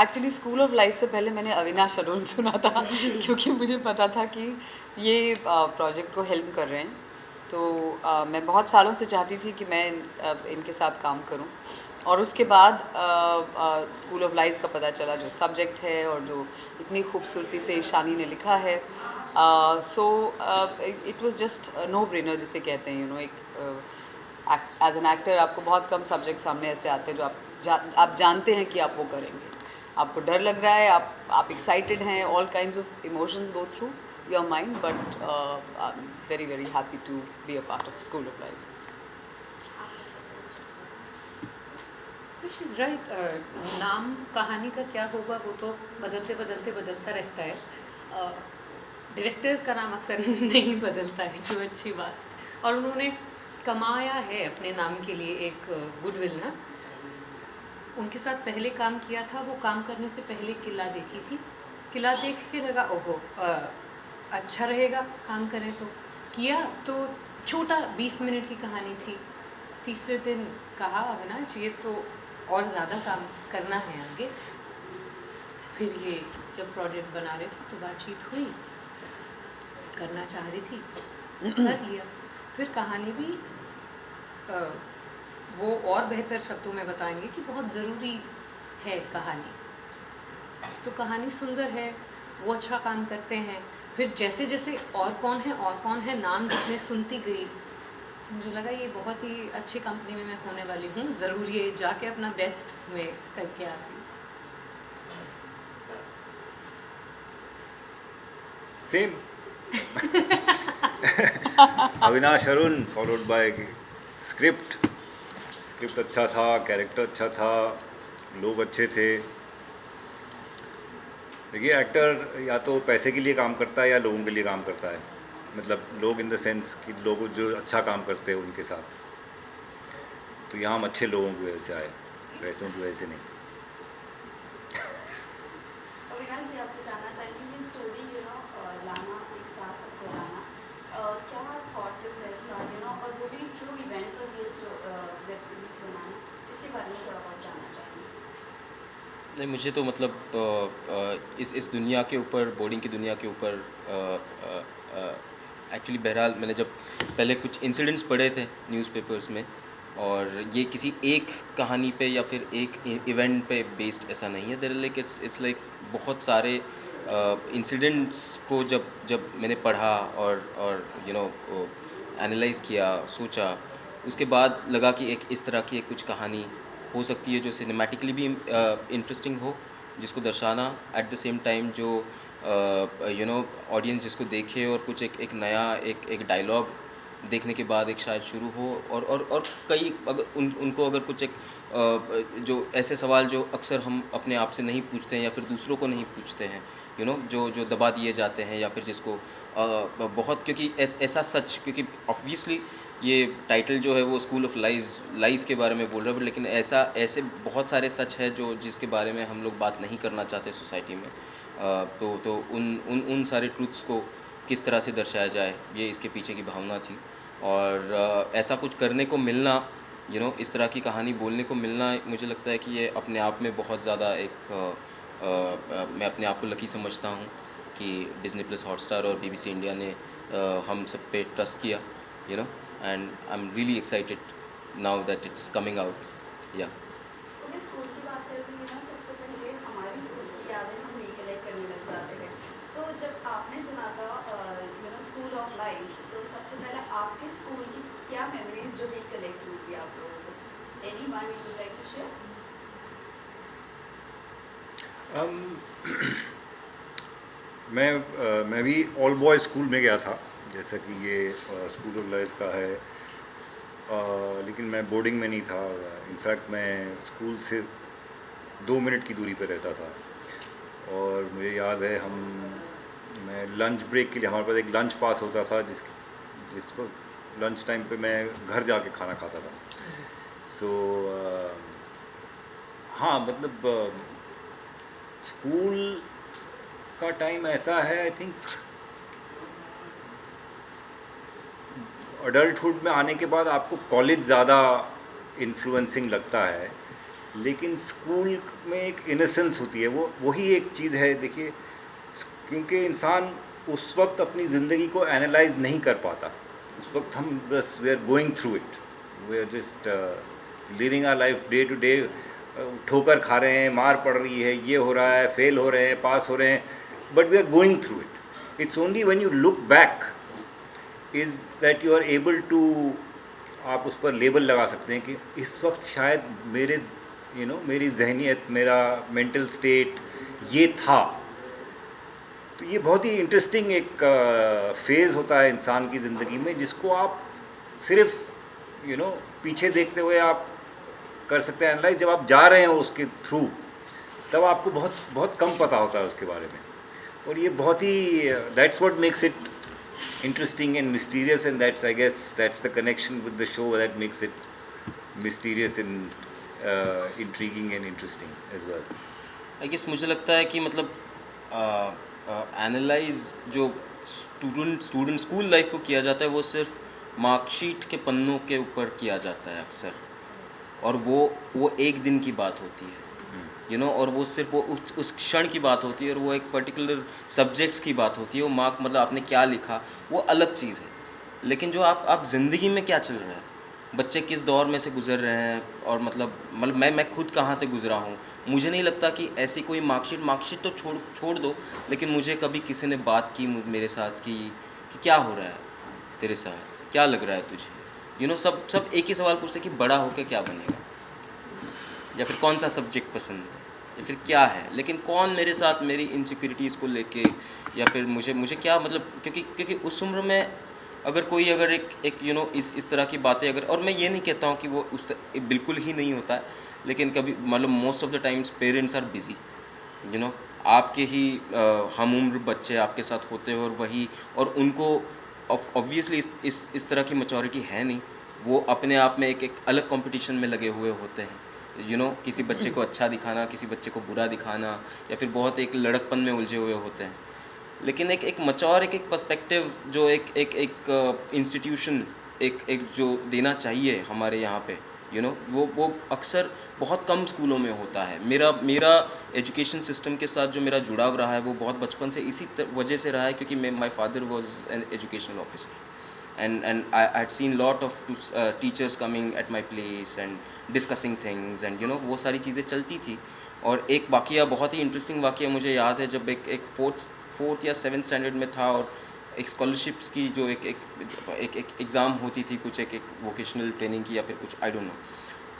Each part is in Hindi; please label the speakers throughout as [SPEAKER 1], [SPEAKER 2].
[SPEAKER 1] एक्चुअली स्कूल ऑफ लाइफ से पहले मैंने अविनाश अरुण सुना था क्योंकि मुझे पता था कि ये प्रोजेक्ट को हेल्प कर रहे हैं। तो मैं बहुत सालों से चाहती थी कि मैं इनके साथ काम करूं, और उसके बाद स्कूल ऑफ लाइफ का पता चला जो सब्जेक्ट है और जो इतनी खूबसूरती से ईशानी ने लिखा है। So it was just no brainer जिसे कहते हैं, एक एज एन एक्टर आपको बहुत कम सब्जेक्ट सामने ऐसे आते हैं जो आप जानते हैं कि आप वो करेंगे। आपको डर लग रहा है, आप एक्साइटेड हैं, all kinds of emotions go through your mind, but I am very very happy to be a part of school of life.
[SPEAKER 2] She's right. नाम कहानी का क्या होगा वो तो बदलते बदलते बदलता रहता है। डायरेक्टर्स का नाम अक्सर नहीं बदलता है, जो अच्छी बात है। और उन्होंने कमाया है अपने नाम के लिए एक गुडविल ना। उनके साथ पहले काम किया था, वो काम करने से पहले किला देखी थी। किला देख के लगा ओहो अच्छा रहेगा काम करें, तो किया। तो छोटा 20 मिनट की कहानी थी। तीसरे दिन कहा अविनाश ये तो और ज़्यादा काम करना है आगे। फिर ये जब प्रोजेक्ट बना रहे थे तो बातचीत हुई, करना चाह रही थी, कर लिया। फिर कहानी भी वो और बेहतर शब्दों में बताएंगे कि बहुत ज़रूरी है कहानी। तो कहानी सुंदर है, वो अच्छा काम करते हैं। फिर जैसे जैसे और कौन है नाम जितने सुनती गई, मुझे लगा ये बहुत ही अच्छी कंपनी में मैं होने वाली हूँ। ज़रूर ये जाके अपना बेस्ट में करके आती हूँ।
[SPEAKER 3] Same Avinash Arun followed by script अच्छा था, कैरेक्टर अच्छा था, लोग अच्छे थे। देखिए एक्टर या तो पैसे के लिए काम करता है या लोगों के लिए काम करता है। मतलब लोग इन द सेंस कि लोग जो अच्छा काम करते हैं उनके साथ। तो यहाँ हम अच्छे लोगों की वजह से आए, पैसों की वजह से नहीं।
[SPEAKER 4] अविनाश जी आपसे जानना चाहेंगे ये स्टोरी लाना एक साथ सबको लाना क्या थॉट प्रोसेस था और वो भी ट्रू इवेंट पर बेस्ड वेब सीरीज बनाना, इसके बारे में थोड़ा बहुत जानना चाहेंगे।
[SPEAKER 5] नहीं, मुझे तो मतलब इस दुनिया के ऊपर, बोर्डिंग की दुनिया के ऊपर एक्चुअली बहरहाल मैंने जब पहले कुछ इंसिडेंट्स पढ़े थे न्यूज़पेपर्स में, और ये किसी एक कहानी पे या फिर एक इवेंट पे बेस्ड ऐसा नहीं है। देयर लाइक इट्स लाइक बहुत सारे इंसिडेंट्स को जब मैंने पढ़ा और एनालाइज किया, सोचा, उसके बाद लगा कि एक इस तरह की एक कुछ कहानी हो सकती है जो सिनेमैटिकली भी इंटरेस्टिंग हो, जिसको दर्शाना एट द सेम टाइम जो ऑडियंस जिसको देखे और कुछ एक नया एक डायलॉग देखने के बाद एक शायद शुरू हो, और कई अगर उनको अगर कुछ एक जो ऐसे सवाल जो अक्सर हम अपने आप से नहीं पूछते हैं या फिर दूसरों को नहीं पूछते हैं, जो दबा दिए जाते हैं, या फिर जिसको बहुत, क्योंकि ऐसा सच, क्योंकि ऑब्वियसली ये टाइटल जो है वो स्कूल ऑफ लाइज के बारे में बोल रहा है, लेकिन ऐसे बहुत सारे सच है जिसके बारे में हम लोग बात नहीं करना चाहते सोसाइटी में। तो उन सारे ट्रूथ्स को किस तरह से दर्शाया जाए, ये इसके पीछे की भावना थी। और ऐसा कुछ करने को मिलना, इस तरह की कहानी बोलने को मिलना, मुझे लगता है कि ये अपने आप में बहुत ज़्यादा मैं अपने आप को लकी समझता हूँ कि डिज्नी प्लस हॉटस्टार और BBC इंडिया ने हम सब पे ट्रस्ट किया, and I'm really excited now that it's coming out. Yeah.
[SPEAKER 4] Okay, school की बात करें तो सबसे पहले हमारी स्कूल की यादें हम रिकलेक्ट करने लग जाते हैं। सो जब आपने सुना था स्कूल ऑफ लाइफ, तो सबसे पहले आपके स्कूल की क्या मेमोरीज जो रिकलेक्ट हुई थी आप लोगों को? Anyone you would like to share?
[SPEAKER 3] मैं भी ऑल बॉय स्कूल में गया था, जैसा कि ये स्कूल ऑफ लाइफ का है, लेकिन मैं बोर्डिंग में नहीं था। इनफैक्ट मैं स्कूल से 2 मिनट की दूरी पर रहता था। और मुझे याद है मैं लंच ब्रेक के लिए, हमारे पास एक लंच पास होता था जिस पर लंच टाइम पे मैं घर जाके खाना खाता था। सो हाँ, मतलब स्कूल का टाइम ऐसा है, आई थिंक अडल्टहुड में आने के बाद आपको कॉलेज ज़्यादा इन्फ्लुएंसिंग लगता है, लेकिन स्कूल में एक इनोसेंस होती है, वो वही एक चीज़ है। देखिए, क्योंकि इंसान उस वक्त अपनी ज़िंदगी को एनालाइज नहीं कर पाता, उस वक्त हम बस we are going through it, we are just living our life day to day. ठोकर खा रहे हैं, मार पड़ रही है, ये हो रहा है, फेल हो रहे हैं, पास हो रहे हैं, but we are going through it. It's only when you look back is that you are able to, आप उस पर लेबल लगा सकते हैं कि इस वक्त शायद मेरे मेरी जहनीत, मेरा मेंटल स्टेट ये था। तो ये बहुत ही इंटरेस्टिंग एक फेज़ होता है इंसान की ज़िंदगी में, जिसको आप सिर्फ पीछे देखते हुए आप कर सकते हैं एनालाइज। जब आप जा रहे हो उसके थ्रू, तब आपको बहुत बहुत कम पता होता है उसके बारे में। और ये बहुत ही that's what makes it interesting and mysterious, and that's, I guess, that's the connection with the show that makes it mysterious and intriguing and interesting as well.
[SPEAKER 5] I guess मुझे लगता है कि मतलब एनालाइज जो स्टूडेंट स्कूल लाइफ को किया जाता है वो सिर्फ मार्कशीट के पन्नों के ऊपर किया जाता है अक्सर, और वो एक दिन की बात होती है, और वो सिर्फ वो उस क्षण की बात होती है, और वो एक पर्टिकुलर सब्जेक्ट्स की बात होती है। वो मार्क मतलब आपने क्या लिखा वो अलग चीज़ है, लेकिन जो आप ज़िंदगी में क्या चल रहा है, बच्चे किस दौर में से गुजर रहे हैं, और मतलब मैं खुद कहाँ से गुजरा हूँ। मुझे नहीं लगता कि ऐसी कोई मार्कशीट तो छोड़ दो, लेकिन मुझे कभी किसी ने बात की मेरे साथ कि क्या हो रहा है तेरे साथ, क्या लग रहा है तुझे, सब एक ही सवाल पूछते कि बड़ा होकर क्या बनेगा, या फिर कौन सा सब्जेक्ट पसंद है, या फिर क्या है। लेकिन कौन मेरे साथ मेरी इनसिक्योरिटीज़ को लेके, या फिर मुझे क्या मतलब, क्योंकि उस उम्र में अगर एक इस तरह की बातें अगर, और मैं ये नहीं कहता हूँ कि वो बिल्कुल ही नहीं होता है, लेकिन कभी मतलब most of the times parents are busy, आपके ही हम उम्र बच्चे आपके साथ होते हैं, और वही, और उनको ऑब्वियसली इस तरह की मैच्योरिटी है नहीं, वो अपने आप में एक अलग कंपटीशन में लगे हुए होते हैं। किसी बच्चे को अच्छा दिखाना, किसी बच्चे को बुरा दिखाना, या फिर बहुत एक लड़कपन में उलझे हुए होते हैं। लेकिन एक मच्योर एक पर्सपेक्टिव जो एक इंस्टीट्यूशन एक जो देना चाहिए हमारे यहाँ पे, वो अक्सर बहुत कम स्कूलों में होता है। मेरा एजुकेशन सिस्टम के साथ जो मेरा जुड़ाव रहा है वो बहुत बचपन से इसी वजह से रहा है, क्योंकि my father was an educational officer, and I had seen lot of teachers coming at my place and discussing things, and वो सारी चीज़ें चलती थी। और एक वाक़या, बहुत ही इंटरेस्टिंग वाक़या मुझे याद है, जब एक फोर्थ या 7th स्टैंडर्ड में था, और एक स्कॉलरशिप्स की जो एक एग्ज़ाम होती थी, कुछ एक वोकेशनल ट्रेनिंग की या फिर कुछ, आई डोंट नो।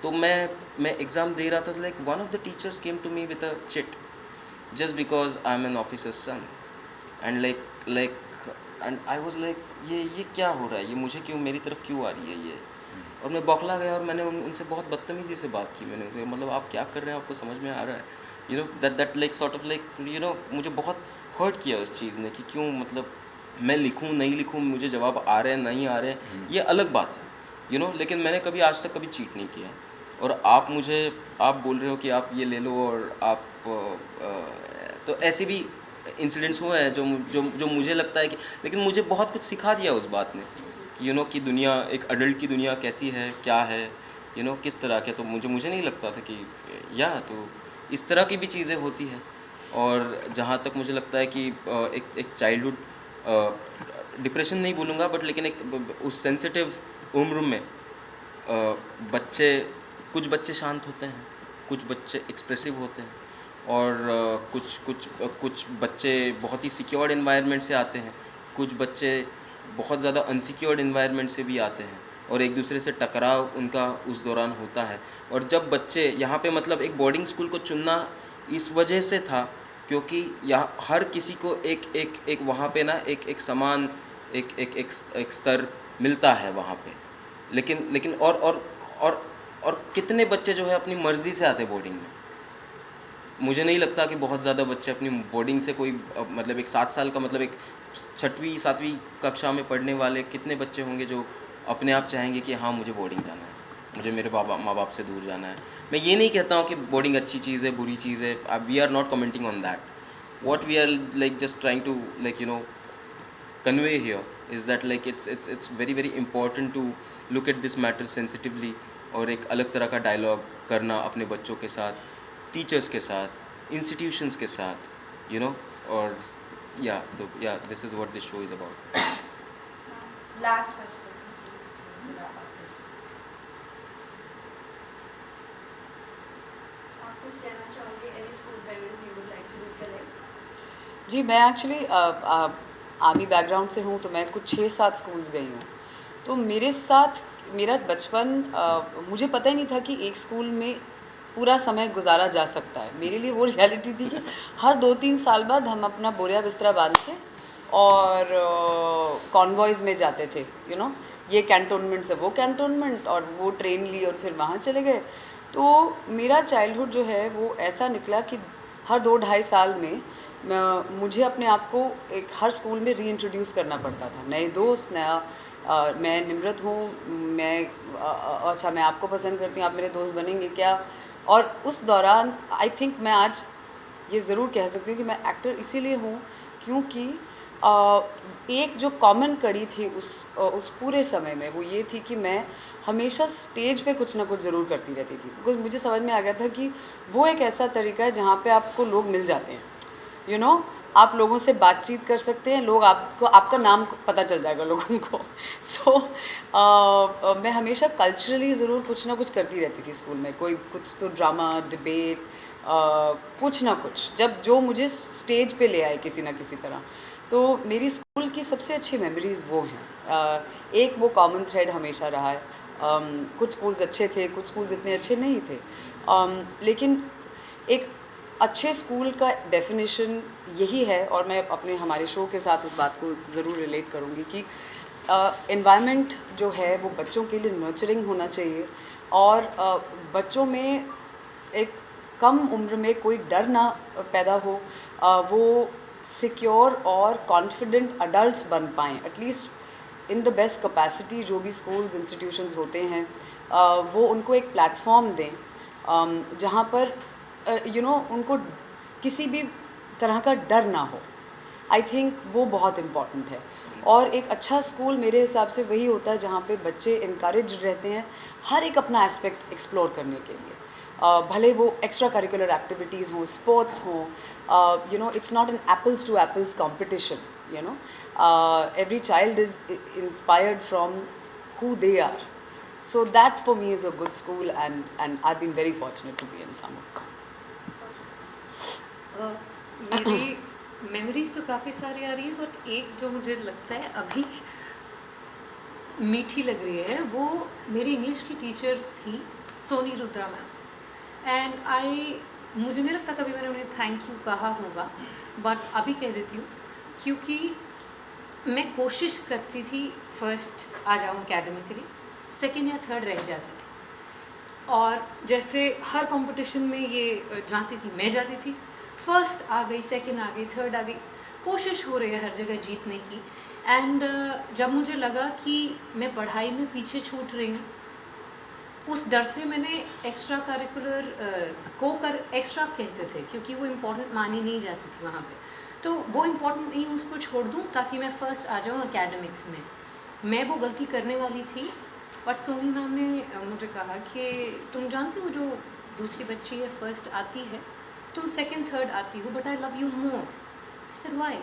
[SPEAKER 5] तो मैं एग्ज़ाम दे रहा था, like one of the teachers came to me with a chit just because I am an officer's son, and like and I was like ये क्या हो रहा है, ये मुझे क्यों, मेरी तरफ क्यों आ रही है ये। और मैं बौखला गया, और मैंने उनसे बहुत बदतमीज़ी से बात की। मैंने मतलब आप क्या कर रहे हैं, आपको समझ में आ रहा है, that like sort of like मुझे बहुत हर्ट किया उस चीज़ ने, कि क्यों, मतलब मैं लिखूं नहीं लिखूं, मुझे जवाब आ रहे हैं नहीं आ रहे हैं, ये अलग बात है, लेकिन मैंने कभी आज तक कभी चीट नहीं किया। और आप बोल रहे हो कि आप ये ले लो, और आप तो ऐसे भी इंसिडेंट्स हुए हैं जो मुझे लगता है कि, लेकिन मुझे बहुत कुछ सिखा दिया उस बात ने, कि कि दुनिया, एक अडल्ट की दुनिया कैसी है, क्या है, किस तरह के। तो मुझे नहीं लगता था कि तो इस तरह की भी चीज़ें होती हैं। और जहाँ तक मुझे लगता है कि एक चाइल्डहुड डिप्रेशन नहीं बोलूँगा, बट लेकिन एक उस सेंसिटिव उम्र में कुछ बच्चे शांत होते हैं, कुछ बच्चे एक्सप्रेसिव होते हैं, और कुछ बच्चे बहुत ही सिक्योर्ड एनवायरनमेंट से आते हैं, कुछ बच्चे बहुत ज़्यादा अनसिक्योर्ड एनवायरनमेंट से भी आते हैं, और एक दूसरे से टकराव उनका उस दौरान होता है। और जब बच्चे यहाँ पे, मतलब एक बोर्डिंग स्कूल को चुनना इस वजह से था क्योंकि यहाँ हर किसी को एक वहाँ पे ना एक समान एक स्तर मिलता है वहाँ पे। लेकिन और कितने बच्चे जो है अपनी मर्ज़ी से आते बोर्डिंग में। मुझे नहीं लगता कि बहुत ज़्यादा बच्चे अपनी बोर्डिंग से कोई, मतलब एक 7 साल का, मतलब एक 6वीं 7वीं कक्षा में पढ़ने वाले कितने बच्चे होंगे जो अपने आप चाहेंगे कि हाँ मुझे बोर्डिंग जाना है, मुझे मेरे माँ बाप से दूर जाना है। मैं ये नहीं कहता हूँ कि बोर्डिंग अच्छी चीज़ है, बुरी चीज़ है। We are not commenting on that. what we are like just trying to convey here is that it's very very important to look at this matter sensitively और एक अलग तरह का डायलॉग करना अपने बच्चों के साथ, टीचर्स के साथ, इंस्टीट्यूशंस के साथ, यू नो, और या this is what this show is about.
[SPEAKER 4] Last question आप कुछ कहना चाहोगे? Any school memories you would like to recollect?
[SPEAKER 1] जी, मैं एक्चुअली आर्मी बैकग्राउंड से हूँ, तो मैं कुछ 6-7 स्कूल्स गई हूँ। तो मेरे साथ मेरा बचपन, मुझे पता ही नहीं था कि एक स्कूल में पूरा समय गुजारा जा सकता है। मेरे लिए वो रियलिटी थी कि हर 2-3 साल बाद हम अपना बोरिया बिस्तरा बांध के और कॉन्वॉयज़ में जाते थे, यू नो, ये कैंटोनमेंट से वो कैंटोनमेंट, और वो ट्रेन ली और फिर वहाँ चले गए। तो मेरा चाइल्डहुड जो है वो ऐसा निकला कि हर 2-2.5 साल में मुझे अपने आप को एक हर स्कूल में रीइंट्रोड्यूस करना पड़ता था। नए दोस्त, नया मैं निम्रत हूँ, अच्छा मैं आपको पसंद करती हूँ, आप मेरे दोस्त बनेंगे क्या? और उस दौरान आई थिंक मैं आज ये ज़रूर कह सकती हूँ कि मैं एक्टर इसीलिए हूँ क्योंकि एक जो कॉमन कड़ी थी उस पूरे समय में वो ये थी कि मैं हमेशा स्टेज पे कुछ ना कुछ ज़रूर करती रहती थी। बिकॉज मुझे समझ में आ गया था कि वो एक ऐसा तरीका है जहाँ पे आपको लोग मिल जाते हैं, यू नो, आप लोगों से बातचीत कर सकते हैं, लोग आपको, आपका नाम पता चल जाएगा लोगों को। सो मैं हमेशा कल्चरली ज़रूर कुछ ना कुछ करती रहती थी स्कूल में, कोई कुछ तो ड्रामा, डिबेट, कुछ ना कुछ, जब जो मुझे स्टेज पे ले आए किसी ना किसी तरह। तो मेरी स्कूल की सबसे अच्छी मेमोरीज़ वो हैं। एक वो कॉमन थ्रेड हमेशा रहा है। कुछ स्कूल्स अच्छे थे, कुछ स्कूल्स इतने अच्छे नहीं थे, लेकिन एक अच्छे स्कूल का डेफिनेशन यही है, और मैं अपने हमारे शो के साथ उस बात को ज़रूर रिलेट करूँगी कि एनवायरनमेंट जो है वो बच्चों के लिए नर्चरिंग होना चाहिए, और बच्चों में एक कम उम्र में कोई डर ना पैदा हो, वो सिक्योर और कॉन्फिडेंट अडल्ट्स बन पाएँ, at least in the best capacity. जो भी स्कूल्स इंस्टीट्यूशंस होते हैं वो उनको एक प्लेटफॉर्म दें जहाँ पर यू नो उनको किसी भी तरह का डर ना हो। आई थिंक वो बहुत इम्पॉर्टेंट है, और एक अच्छा स्कूल मेरे हिसाब से वही होता है जहाँ पे बच्चे इनकरेज रहते हैं हर एक अपना एस्पेक्ट एक्सप्लोर करने के लिए। भले वो एक्स्ट्रा करिकुलर एक्टिविटीज़ हों, स्पोर्ट्स हों, you know, it's not an apples to apples competition, you know, every child is inspired from who they are. So that for me is a good school, and I've been very fortunate to be in some of them.
[SPEAKER 2] मेरी मेमोरीज तो काफ़ी सारी आ रही है, बट एक जो मुझे लगता है अभी मीठी लग रही है वो मेरी इंग्लिश की टीचर थी, सोनी रुद्रा मैम। एंड मुझे नहीं लगता कभी मैंने उन्हें थैंक यू कहा होगा, बट अभी कह देती हूँ क्योंकि मैं कोशिश करती थी फर्स्ट आ जाऊँ एकेडमिकली, सेकेंड या थर्ड रह जाती थी। और जैसे हर कंपटीशन में ये जाती थी, मैं जाती थी, फर्स्ट आ गई, सेकेंड आ गई, थर्ड आ गई, कोशिश हो रही है हर जगह जीतने की। एंड जब मुझे लगा कि मैं पढ़ाई में पीछे छूट रही हूँ, उस डर से मैंने एक्स्ट्रा करिकुलर एक्स्ट्रा कहते थे क्योंकि वो इम्पोर्टेंट मानी नहीं जाती थी वहाँ पे, तो वो इम्पोर्टेंट नहीं, उसको छोड़ दूँ ताकि मैं फ़र्स्ट आ जाऊँ एकेडमिक्स में। मैं वो गलती करने वाली थी, बट सोनी मैम ने मुझे कहा कि तुम जानती हो जो दूसरी बच्ची है फर्स्ट आती है, तुम सेकंड थर्ड आती हो, but I love you more. I said why?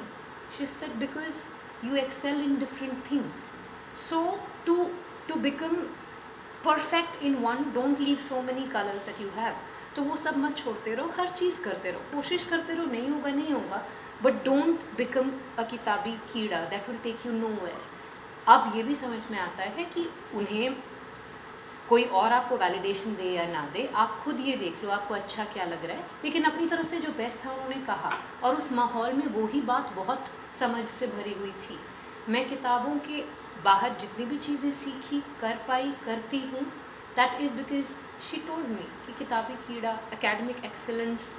[SPEAKER 2] She said because you excel in different things, so to become perfect in one, don't leave so many colours that you have. तो वो सब मत छोड़ते रहो, हर चीज़ करते रहो, कोशिश करते रहो, नहीं होगा नहीं होगा, बट डोंट बिकम अ किताबी कीड़ा, that will take you nowhere. अब ये भी समझ में आता है कि उन्हें कोई और आपको वैलिडेशन दे या ना दे, आप खुद ये देख लो आपको अच्छा क्या लग रहा है, लेकिन अपनी तरफ से जो बेस्ट था उन्होंने कहा, और उस माहौल में वो ही बात बहुत समझ से भरी हुई थी। मैं किताबों के बाहर जितनी भी चीज़ें सीखी, कर पाई, करती हूँ, that is because she told me कि किताबी कीड़ा, एकेडमिक एक्सेलेंस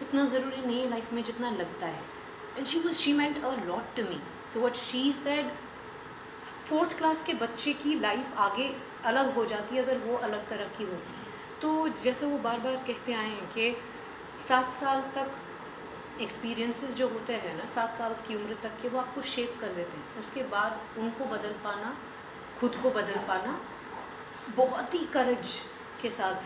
[SPEAKER 2] इतना ज़रूरी नहीं है लाइफ में जितना लगता है। And she meant a lot to me. So what she said, 4th class के बच्चे की लाइफ आगे अलग हो जाती है अगर वो अलग तरह की होती है। तो जैसे वो बार बार कहते आए हैं कि 7 साल तक एक्सपीरियंसेस जो होते हैं ना, 7 साल की उम्र तक के, वो आपको शेप कर देते हैं। उसके बाद उनको बदल पाना, खुद को बदल पाना बहुत ही करेज के साथ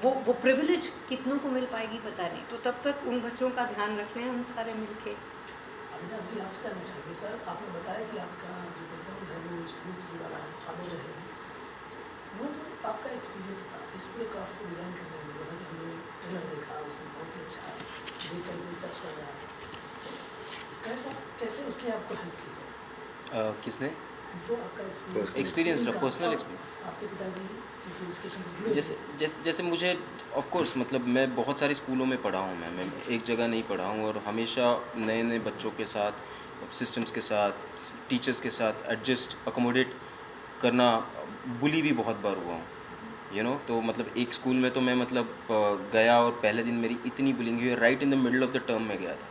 [SPEAKER 2] वो प्रिविलेज कितनों को मिल पाएगी पता नहीं, तो तब तक उन बच्चों का ध्यान रख लें हम सारे मिलके।
[SPEAKER 6] अविनाश जी, आपसे कहना चाहेंगे सर, आपने बताया कि आपका जो बैकग्राउंड है वो स्कूल से जुड़ा रहा है, खाने में रहे हैं, वो जो आपका एक्सपीरियंस था इस पूरे क्राफ्ट को डिज़ाइन करने में, जैसा कि हमने ट्रेलर देखा उसमें बहुत ही अच्छा देख कर भी टच लग रहा है, कैसा कैसे उसने आपको हेल्प की सर?
[SPEAKER 5] किसने?
[SPEAKER 6] जो आपका
[SPEAKER 5] एक्सपीरियंस रहा, पर्सनल एक्सपीरियंस।
[SPEAKER 6] आपके पिताजी एजुकेशन से जुड़े
[SPEAKER 5] जैसे मुझे ऑफ कोर्स मतलब मैं बहुत सारे स्कूलों में पढ़ा हूँ, मैं एक जगह नहीं पढ़ा हूँ, और हमेशा नए नए बच्चों के साथ, सिस्टम्स के साथ, टीचर्स के साथ एडजस्ट अकोमोडेट करना, बुली भी बहुत बार हुआ हूँ, तो मतलब एक स्कूल में तो मैं मतलब गया और पहले दिन मेरी इतनी बुलिंग हुई, right in the middle of the term में गया था,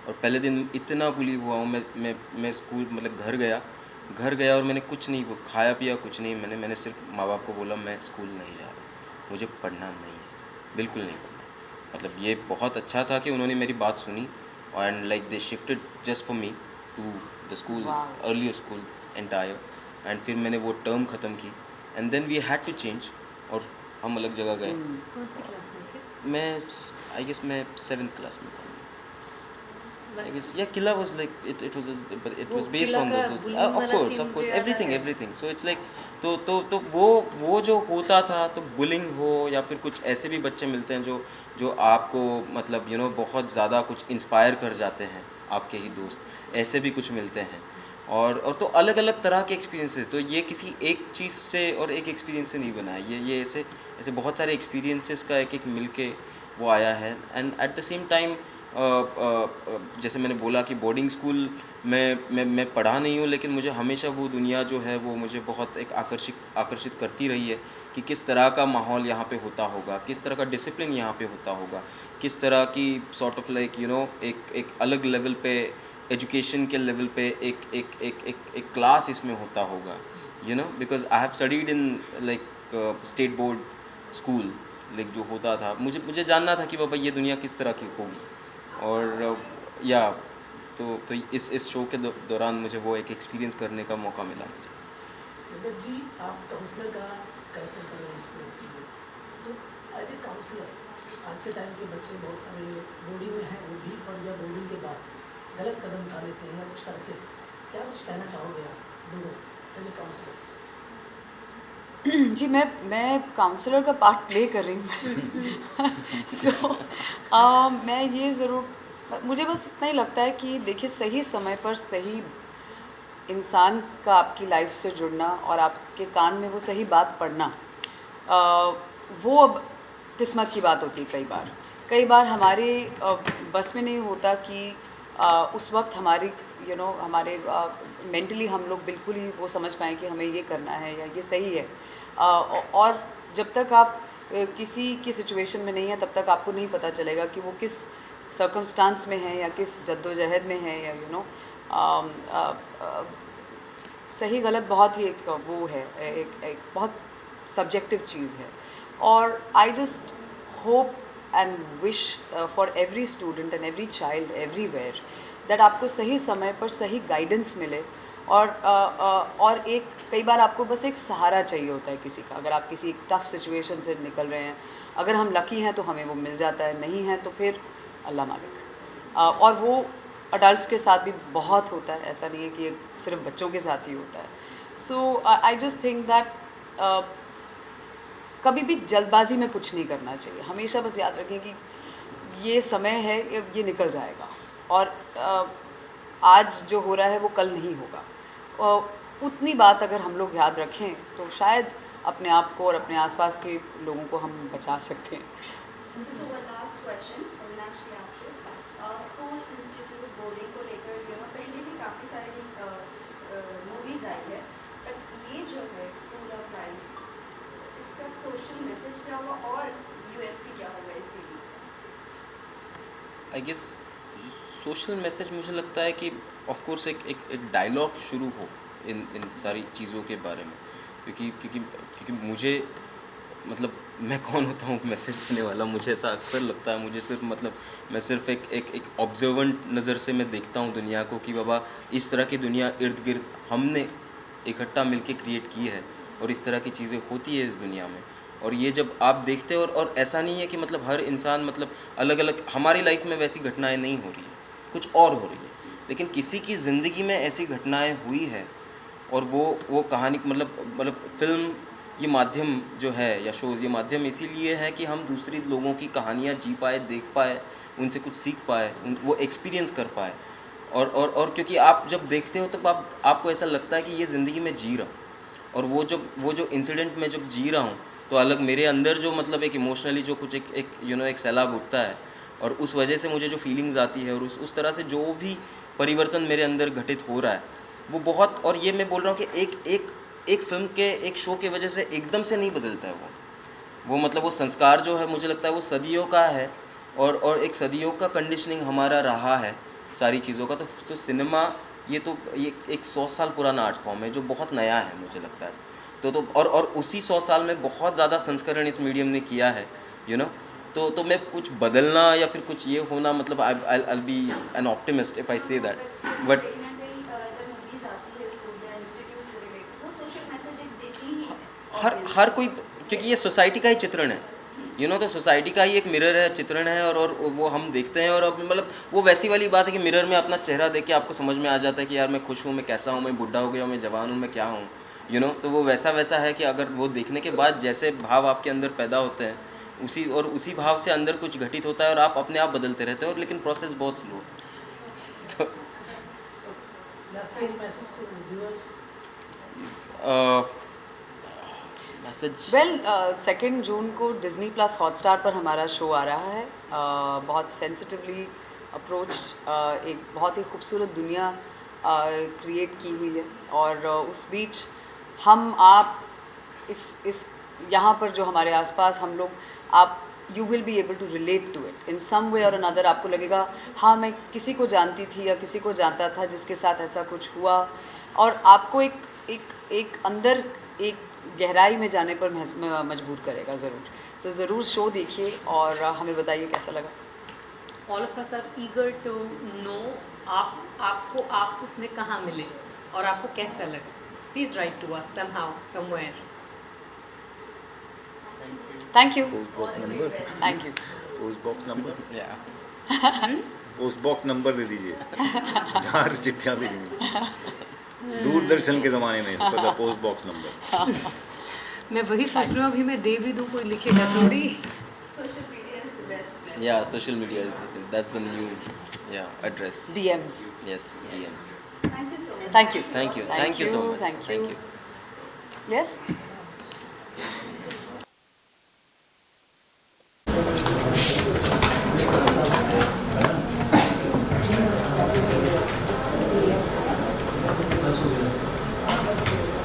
[SPEAKER 5] और पहले दिन इतना बुली हुआ हूँ मैं स्कूल मतलब घर गया और मैंने कुछ नहीं खाया पिया, कुछ नहीं, मैंने सिर्फ माँ बाप को बोला मैं स्कूल नहीं जा रहा, मुझे पढ़ना नहीं है, बिल्कुल नहीं पढ़ना। मतलब ये बहुत अच्छा था कि उन्होंने मेरी बात सुनी, and like they shifted just for me to the school, earlier school entire, and फिर मैंने वो टर्म ख़त्म की, and then we had to change, और हम अलग जगह गए।
[SPEAKER 2] कौन सी क्लास में थे?
[SPEAKER 5] मैं आई गेस मैं 7th क्लास में था। I guess yeah, Killa was like it was based
[SPEAKER 2] Killa
[SPEAKER 5] on
[SPEAKER 2] का
[SPEAKER 5] those
[SPEAKER 2] bullying वाला
[SPEAKER 5] of
[SPEAKER 2] scene
[SPEAKER 5] course
[SPEAKER 2] मुझे याद
[SPEAKER 5] everything
[SPEAKER 2] आया।
[SPEAKER 5] so it's like तो वो जो होता था, तो बुलिंग हो या फिर कुछ ऐसे भी बच्चे मिलते हैं जो आपको मतलब बहुत ज़्यादा कुछ इंस्पायर कर जाते हैं, आपके ही दोस्त, ऐसे भी कुछ मिलते हैं, और तो अलग अलग तरह के एक्सपीरियंस है, तो ये किसी एक चीज़ से और एक एक्सपीरियंस से नहीं बना है, ये ऐसे बहुत सारे एक्सपीरियंसेस का एक मिल के वो आया है। And at the same time जैसे मैंने बोला कि बोर्डिंग स्कूल में मैं पढ़ा नहीं हूँ, लेकिन मुझे हमेशा वो दुनिया जो है वो मुझे बहुत एक आकर्षित करती रही है कि किस तरह का माहौल यहाँ पे होता होगा, किस तरह का डिसिप्लिन यहाँ पे होता होगा, किस तरह की सॉर्ट ऑफ लाइक एक अलग लेवल पे, एजुकेशन के लेवल पे एक क्लास इसमें होता होगा, because I have studied in like state board school, like जो होता था, मुझे जानना था कि बाबा ये दुनिया किस तरह की होगी, और या तो इस शो के दौरान मुझे वो एक एक्सपीरियंस करने का मौका मिला।
[SPEAKER 6] जगत जी, आप काउंसलर का कैरेक्टर कर रहे हैं इस फिल्म में, तो एज ए काउंसलर आज के टाइम के बच्चे बहुत सारे बोर्डिंग में हैं, वो भी, और या बोर्डिंग के बाद गलत कदम उठा लेते हैं या कुछ करते हैं, क्या कुछ कहना चाहोगे आप दोनों एज ए काउंसलर?
[SPEAKER 1] जी, मैं काउंसलर का पार्ट प्ले कर रही हूँ सो मैं ये ज़रूर, मुझे बस इतना ही लगता है कि देखिए, सही समय पर सही इंसान का आपकी लाइफ से जुड़ना और आपके कान में वो सही बात पड़ना, वो अब किस्मत की बात होती है। कई बार हमारे बस में नहीं होता कि उस वक्त हमारी हमारे मेंटली हम लोग बिल्कुल ही वो समझ पाएँ कि हमें ये करना है या ये सही है, और जब तक आप किसी की सिचुएशन में नहीं है तब तक आपको नहीं पता चलेगा कि वो किस सर्कमस्टांस में है या किस जद्दोजहद में है, या सही गलत बहुत ही एक वो है, एक बहुत सब्जेक्टिव चीज़ है, और I just hope and wish for every student and every child everywhere that आपको सही समय पर सही गाइडेंस मिले, और एक कई बार आपको बस एक सहारा चाहिए होता है किसी का। अगर आप किसी एक टफ़ सिचुएशन से निकल रहे हैं, अगर हम लकी हैं तो हमें वो मिल जाता है, नहीं है तो फिर अल्लाह मालिक। और वो अडल्ट्स के साथ भी बहुत होता है, ऐसा नहीं है कि ये सिर्फ बच्चों के साथ ही होता है। सो आई जस्ट थिंक दैट कभी भी जल्दबाजी में कुछ नहीं करना चाहिए, हमेशा बस याद रखें कि ये समय है, ये निकल जाएगा, और आज जो हो रहा है वो कल नहीं होगा। उतनी बात अगर हम लोग याद रखें तो शायद अपने आप को और अपने आसपास के लोगों को हम बचा सकते हैं।
[SPEAKER 4] So one last question, Avinash जी आपसे, स्कूल इंस्टीट्यूट बोर्डिंग को लेकर पहले भी काफ़ी सारी मूवीज़ आई है, बट ये जो है स्कूल ऑफ लाइफ, इसका सोशल मैसेज क्या होगा और यूएसपी क्या होगा इस सीरीज़ का?
[SPEAKER 5] आई गेस सोशल मैसेज मुझे लगता है कि ऑफ कोर्स एक डायलॉग शुरू हो इन सारी चीज़ों के बारे में, क्योंकि मुझे मतलब मैं कौन होता हूँ मैसेज देने वाला, मुझे ऐसा अक्सर लगता है, मुझे सिर्फ मतलब मैं सिर्फ एक ऑब्जर्वेंट नज़र से मैं देखता हूँ दुनिया को कि बाबा इस तरह की दुनिया इर्द गिर्द हमने इकट्ठा मिलके क्रिएट की है, और इस तरह की चीज़ें होती है इस दुनिया में, और ये जब आप देखते हो और ऐसा नहीं है कि मतलब हर इंसान मतलब अलग अलग, हमारी लाइफ में वैसी घटनाएं नहीं हो रही है, कुछ और हो रही है, लेकिन किसी की ज़िंदगी में ऐसी घटनाएं हुई है और वो कहानी मतलब फ़िल्म ये माध्यम जो है या शोज़, ये माध्यम इसीलिए है कि हम दूसरी लोगों की कहानियाँ जी पाए, देख पाए, उनसे कुछ सीख पाए, वो एक्सपीरियंस कर पाए। और क्योंकि आप जब देखते हो तो आपको ऐसा लगता है कि ये ज़िंदगी में जी रहा हूँ, और वो जो इंसिडेंट में जब जी रहा हूँ तो अलग मेरे अंदर जो मतलब एक इमोशनली जो कुछ एक एक सैलाब उठता है, और उस वजह से मुझे जो फीलिंग्स आती है और उस तरह से जो भी परिवर्तन मेरे अंदर घटित हो रहा है वो बहुत, और ये मैं बोल रहा हूँ कि एक फिल्म के एक शो के वजह से एकदम से नहीं बदलता है वो मतलब वो संस्कार जो है मुझे लगता है वो सदियों का है, और एक सदियों का कंडीशनिंग हमारा रहा है सारी चीज़ों का। तो सिनेमा ये एक 100 साल पुराना आर्ट फॉर्म है जो बहुत नया है मुझे लगता है। और उसी 100 साल में बहुत ज़्यादा संस्करण इस मीडियम ने किया है, तो मैं कुछ बदलना या फिर कुछ ये होना, मतलब I be an optimist if I say that, but
[SPEAKER 4] कहीं ना कहीं जब मूवीज आती है स्कूल या इंस्टीट्यूट से रिलेटेड, वो सोशल मैसेज एक देती ही है
[SPEAKER 5] हर कोई, क्योंकि ये सोसाइटी का ही चित्रण है, तो सोसाइटी का ही एक मिरर है, चित्रण है, और वो हम देखते हैं। और अब मतलब वो वैसी वाली बात है कि मिरर में अपना चेहरा देख के आपको समझ में आ जाता है कि यार मैं खुश हूँ, मैं कैसा हूँ, मैं बुढ़ा हो गया हूँ, मैं जवान हूँ, मैं क्या हूँ, तो वो वैसा है कि अगर वो देखने के बाद जैसे भाव आपके अंदर पैदा होते हैं उसी भाव से अंदर कुछ घटित होता है और आप अपने आप बदलते रहते हो, लेकिन प्रोसेस बहुत स्लो है। तो मैसेज
[SPEAKER 1] वेल 2 जून को डिज़नी प्लस हॉटस्टार पर हमारा शो आ रहा है। बहुत सेंसिटिवली अप्रोच्ड, एक बहुत ही खूबसूरत दुनिया क्रिएट की हुई है, और उस बीच हम आप इस यहाँ पर जो हमारे आसपास हम लोग, आप you will be able to relate to it in some way or another. आपको लगेगा हाँ मैं किसी को जानती थी या किसी को जानता था जिसके साथ ऐसा कुछ हुआ, और आपको एक अंदर एक गहराई में जाने पर मजबूर करेगा ज़रूर। तो ज़रूर शो देखिए और हमें बताइए कैसा लगा।
[SPEAKER 2] All of us are eager to know आप उसमें कहाँ मिले और आपको कैसा लगा। Please write to us somehow somewhere.
[SPEAKER 1] Thank you.
[SPEAKER 3] Post box number,
[SPEAKER 1] thank you.
[SPEAKER 3] Post box number,
[SPEAKER 5] या
[SPEAKER 3] पोस्ट बॉक्स नंबर दे दीजिए जहाँ चिट्ठियाँ भेजनी। दूरदर्शन के ज़माने में होता था पोस्ट बॉक्स नंबर।
[SPEAKER 2] मैं वही सोच रही हूँ, अभी मैं दे भी दूँ, कोई लिखेगा थोड़ी।
[SPEAKER 4] Social media is the best platform.
[SPEAKER 5] Yeah, social media is the same. That's the new, address.
[SPEAKER 1] DMs.
[SPEAKER 5] Yes, DMs.
[SPEAKER 4] Thank you so much.
[SPEAKER 1] Thank you.
[SPEAKER 5] Thank you. Thank you so much.
[SPEAKER 1] Thank you. Yes.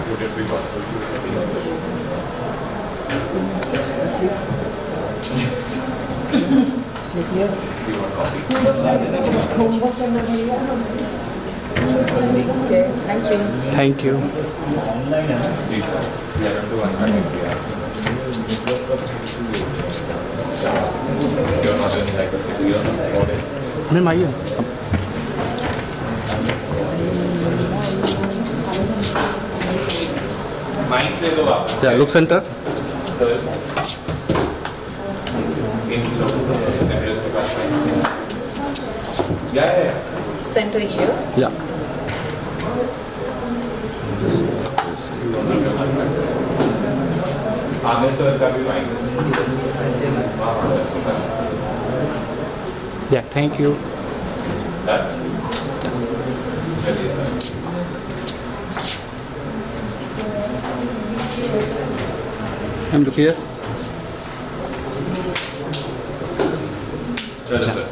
[SPEAKER 7] Would it be possible
[SPEAKER 6] Thank you.
[SPEAKER 7] We are into 100 we are. You're not in like a city or 4 days.
[SPEAKER 6] Ma'am आइए।
[SPEAKER 7] माइक दे दो आप।
[SPEAKER 6] या लुक सेंटर।
[SPEAKER 7] सर इन लोगों को सेंटर के पास या
[SPEAKER 2] Center here.
[SPEAKER 6] या
[SPEAKER 7] आमिर सर का भी माइक
[SPEAKER 6] या थैंक यू।
[SPEAKER 7] चलिए सर।
[SPEAKER 6] मैम रुकिए।
[SPEAKER 7] चलो सर।